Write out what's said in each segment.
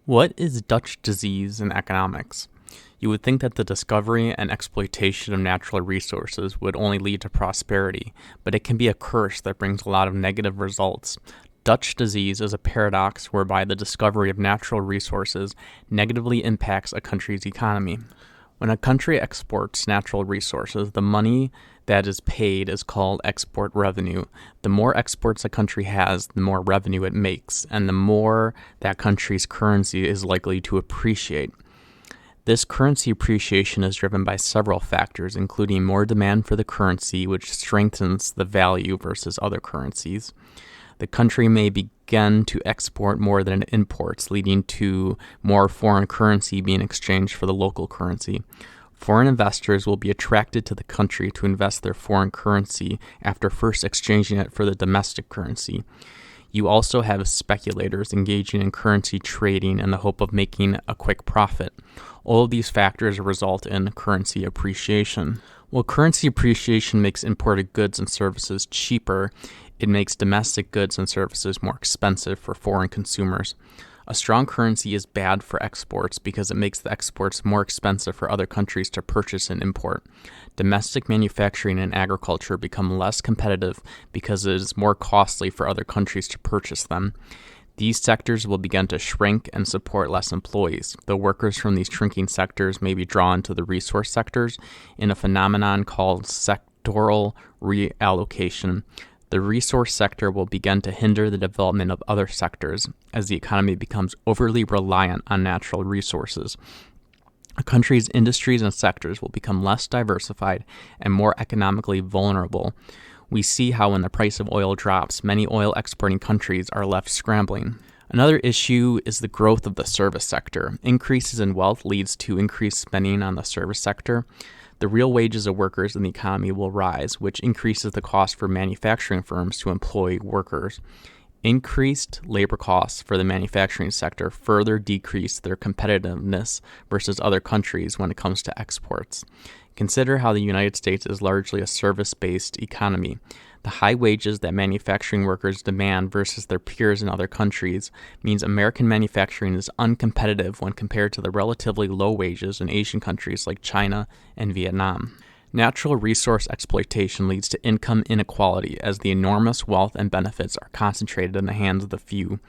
What is Dutch disease in economics? You would think that the discovery and exploitation of natural resources would only lead to prosperity, but it can be a curse that brings a lot of negative results. Dutch disease is a paradox whereby the discovery of natural resources negatively impacts a country's economy. When a country exports natural resources, the money that is paid is called export revenue. The more exports a country has, the more revenue it makes, and the more that country's currency is likely to appreciate. This currency appreciation is driven by several factors, including more demand for the currency, which strengthens the value versus other currencies. The country may begin to export more than it imports, leading to more foreign currency being exchanged for the local currency. Foreign investors will be attracted to the country to invest their foreign currency after first exchanging it for the domestic currency. You also have speculators engaging in currency trading in the hope of making a quick profit. All of these factors result in currency appreciation. While currency appreciation makes imported goods and services cheaper, it makes domestic goods and services more expensive for foreign consumers. A strong currency is bad for exports because it makes the exports more expensive for other countries to purchase and import. Domestic manufacturing and agriculture become less competitive because it is more costly for other countries to purchase them. These sectors will begin to shrink and support less employees. The workers from these shrinking sectors may be drawn to the resource sectors in a phenomenon called sectoral reallocation. The resource sector will begin to hinder the development of other sectors as the economy becomes overly reliant on natural resources. A country's industries and sectors will become less diversified and more economically vulnerable. We see how when the price of oil drops, many oil exporting countries are left scrambling. Another issue is the growth of the service sector. Increases in wealth leads to increased spending on the service sector. The real wages of workers in the economy will rise, which increases the cost for manufacturing firms to employ workers. Increased labor costs for the manufacturing sector further decrease their competitiveness versus other countries when it comes to exports. Consider how the United States is largely a service-based economy. The high wages that manufacturing workers demand versus their peers in other countries means American manufacturing is uncompetitive when compared to the relatively low wages in Asian countries like China and Vietnam. Natural resource exploitation leads to income inequality as the enormous wealth and benefits are concentrated in the hands of the few.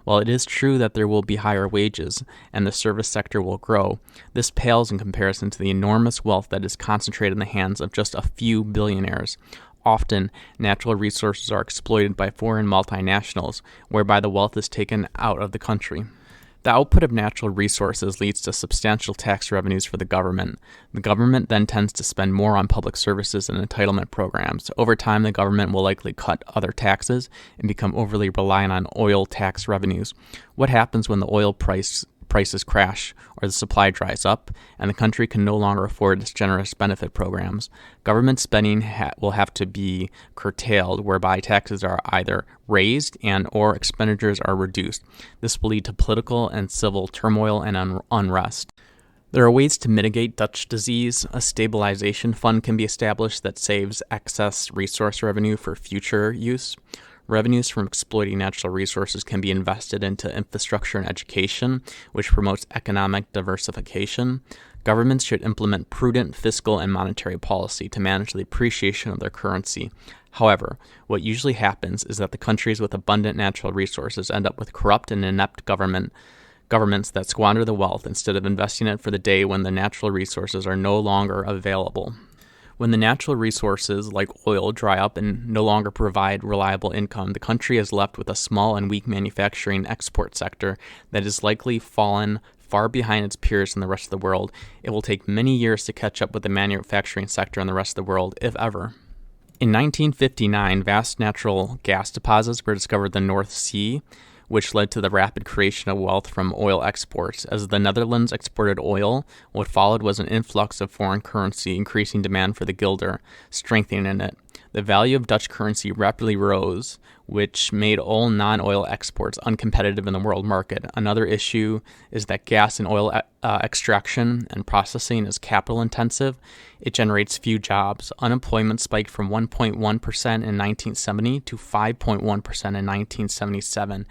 While it is true that there will be higher wages and the service sector will grow, this pales in comparison to the enormous wealth that is concentrated in the hands of just a few billionaires. Often, natural resources are exploited by foreign multinationals, whereby the wealth is taken out of the country. The output of natural resources leads to substantial tax revenues for the government. The government then tends to spend more on public services and entitlement programs. Over time, the government will likely cut other taxes and become overly reliant on oil tax revenues. What happens when the oil prices crash or the supply dries up and the country can no longer afford its generous benefit programs? Government spending will have to be curtailed, whereby taxes are either raised and or expenditures are reduced. This will lead to political and civil turmoil and unrest. There are ways to mitigate Dutch disease. A stabilization fund can be established that saves excess resource revenue for future use. Revenues from exploiting natural resources can be invested into infrastructure and education, which promotes economic diversification. Governments should implement prudent fiscal and monetary policy to manage the appreciation of their currency. However, what usually happens is that the countries with abundant natural resources end up with corrupt and inept governments that squander the wealth instead of investing it for the day when the natural resources are no longer available. When the natural resources, like oil, dry up and no longer provide reliable income, the country is left with a small and weak manufacturing export sector that is likely fallen far behind its peers in the rest of the world. It will take many years to catch up with the manufacturing sector in the rest of the world, if ever. In 1959, vast natural gas deposits were discovered in the North Sea, which led to the rapid creation of wealth from oil exports. As the Netherlands exported oil, what followed was an influx of foreign currency, increasing demand for the guilder, strengthening it. The value of Dutch currency rapidly rose, which made all non-oil exports uncompetitive in the world market. Another issue is that gas and oil extraction and processing is capital intensive. It generates few jobs. Unemployment spiked from 1.1% in 1970 to 5.1% in 1977,